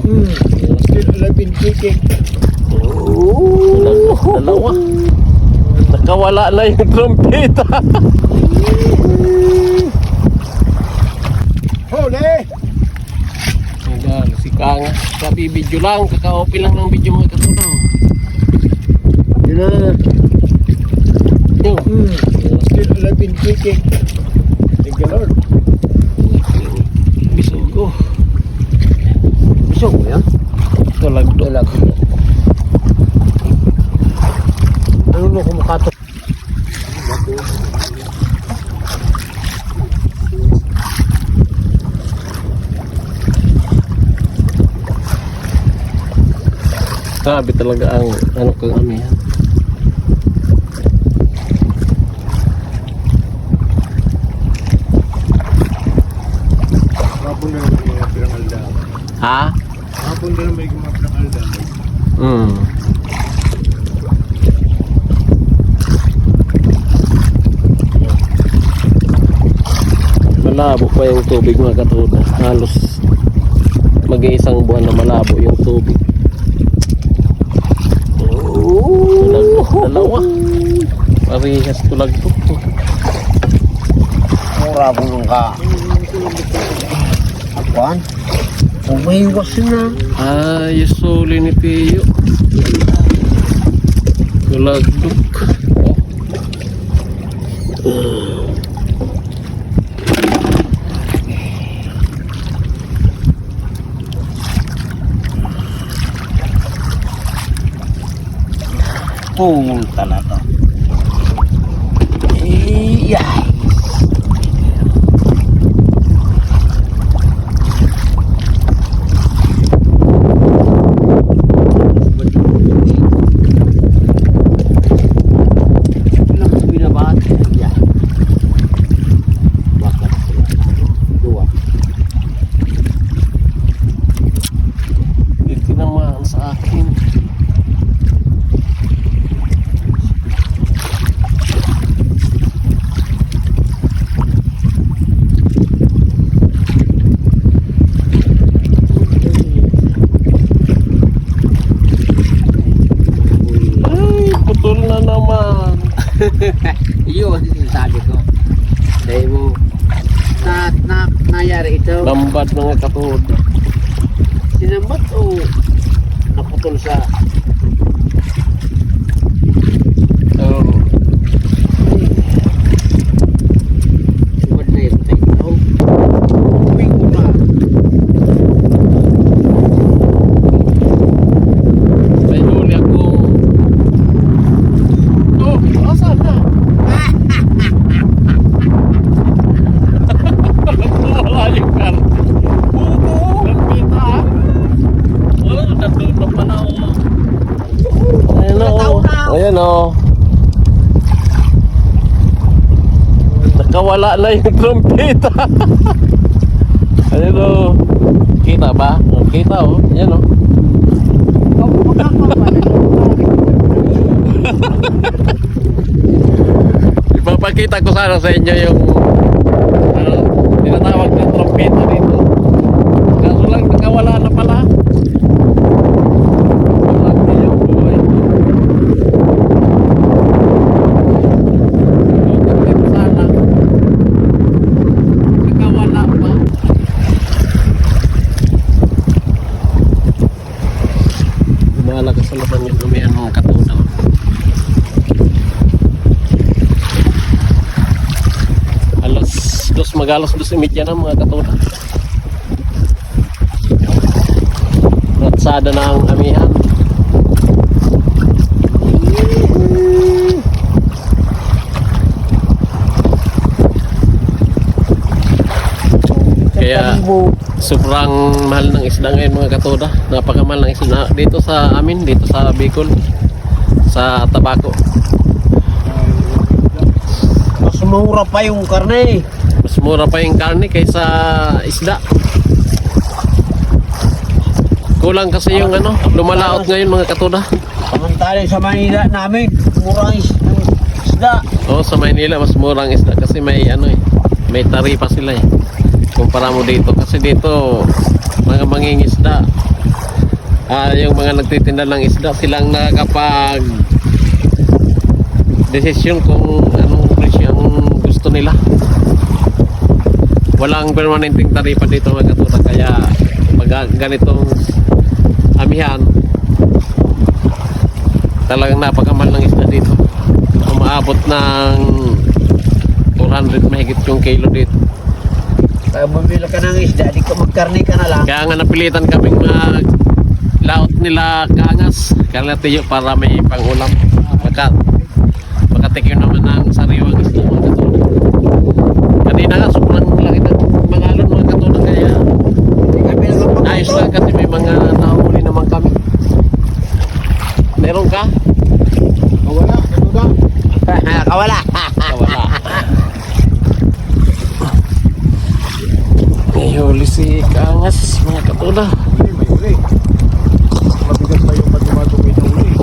Still alive and kicking. Dalawa. Nakawala na yung trumpeta. Huli! Ayan, si Kang. Sabi video lang, kaka-open lang ng video mga katudaw. Yun na. Yun. Still alive and kicking. Thank you, Lord. Bisugo. Bisok mo yan? Tulagdo. Ano mo kumakato? Grabe talaga ang ano kang amihan. Hapon na naman yung mga pirangalda. Ha? Hapon na naman yung mga pirangalda. Malabo pa yung tubig mga katuda. Halos mag-iisang buwan na malabo yung tubig. Dalawa. Parehas tulag to. Mura bulong ka. Apuan? Umaywas na. Ay, suli ni Tiyo. Tulagdok. Punta na to. Iyay! Hindi naman sa akin. Yun, sabi ko. Dahil mo, nayari ito. Lambat mga katod. Sinambat o naputol sa... Sumad na yun tayo. Uwing ko na. May huli ako. Oh, asan na? Wala yung kar. Lampita. Oh, natulog pa na oh. Ayan o. Ayan o. Nakawala na yung trumpeta. Ayan o. Kita ba? Kita o. Ayan o. Ipapakita ko sana sa inyo yung tinatawag na trompeta dito. Kaso lang nakawala na pala. Wala na yung buhay. Ito sana. Nakawala pa. Lumalaga sa laban yung dumihan mga katunaw. Magalos 2:30 na mga katunaw. Ratsada na ang amihan. Kaya sobrang mahal ng isda ngayon mga katuda. Napakamahal ng isda dito sa amin, dito sa Bicol, sa Tabaco. Mas mura pa yung karne. Mas mura pa yung karne kaysa isda. Kulang kasi yung ano, lumalaot ngayon mga katuda. Samantalang sa Manila namin, mura ang isda. Oo, sa Maynila mas mura ang isda kasi may ano eh, may taripa sila eh. Kumpara mo dito kasi dito mga mangingisda yung mga nagtitinda ng isda, silang nakakapag desisyon kung anong presyo ang gusto nila. Walang permanenteng taripa dito mga katuda, kaya pag ganitong amihan, talagang napakamahal ng isda dito. Umaabot ng 400 mahigit yung kilo dito. Kaya bumili ka ng isda, di ka magkarne ka na lang. Kaya nga napilitan kaming laot nila kaangas, kalatiyo para may pangulam. Makatikim naman ng sariwang isda mga katuda. Kanina nga sobrang laki ng mga alon mga katuda, kaya ayos lang kasi may mga nahuli naman kami. Meron ka? Wala, katuda. Kawala. Wala. May huli si kaangas mga katuda. May uli. Mabigat pa yung matumatong ito uli.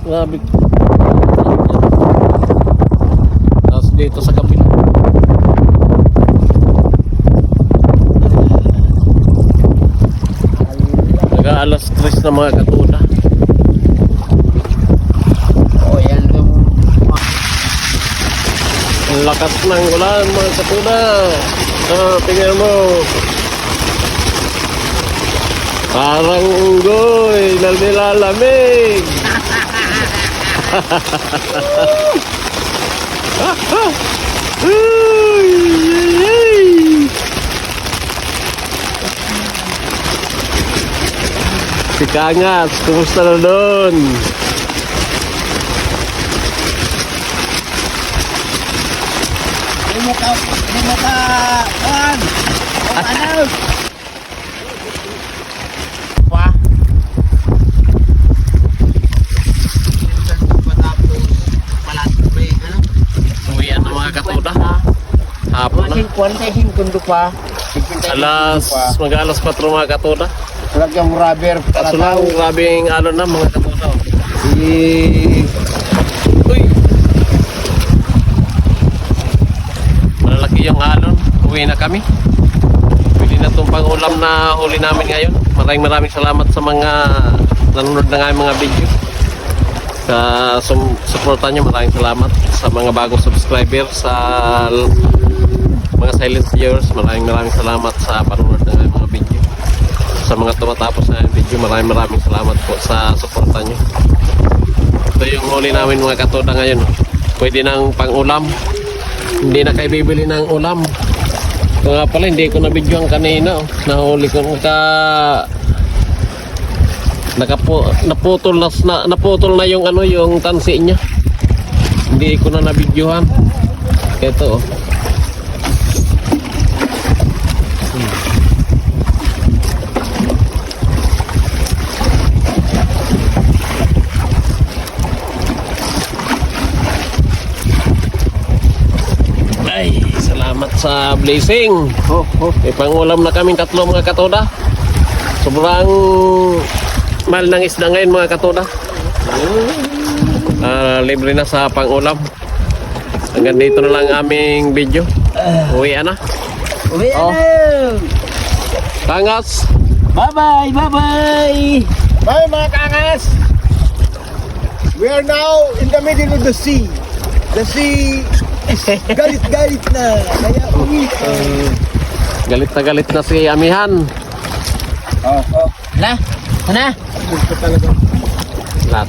Grabe. Tapos dito sa kabila. Alas 3 na mga katuda. Oh, yan yung Ang lakas ng ulan mga katuda. Tingnan mo. Parang unggoy na nilalamig. Si Kangas, kumusta na doon? Di mo ka, ano? Pa? Matapos, may, ano? Uwian na mga katuda. Hapon na. Masing 45 kundo pa. Mag-alas 4 mga katuda. Talagang rubber. Kaso lang, grabing alon na mga katuda. Uy! Malalaki yung alon. Uwi na kami. Pwede na itong pang-ulam na huli namin ngayon. Maraming salamat sa mga nanonood ng aming mga video. Sa suporta nyo, maraming salamat. Sa mga bagong subscriber, sa mga silent viewers, maraming salamat sa panonood ng aming mga video. Sa mga tumatapos na video, maraming salamat po sa suporta nyo. Ito yung huli namin mga katuda ngayon. Pwede nang pang-ulam. Hindi na kayo bibili ng ulam. Ito nga pala, hindi ko na-videoan kanina. Nahuli ko naputol na yung yung tansi niya. Hindi ko na na-videoan. Ito. Ay, salamat sa blessing. May pangulam na kaming tatlo mga katoda. Sobrang mahal ng isda ngayon mga katoda. Libre na sa pangulam. Hanggang dito na lang aming video. Uwi na. Uwi na! Kangas. Bye-bye! Bye-bye! Bye mga kangas! We are now in the middle of the sea. The sea is galit-galit na. Kaya uwi. Galit na si Amihan. Oh. Hala! Ano? Gusto talaga. Lahat.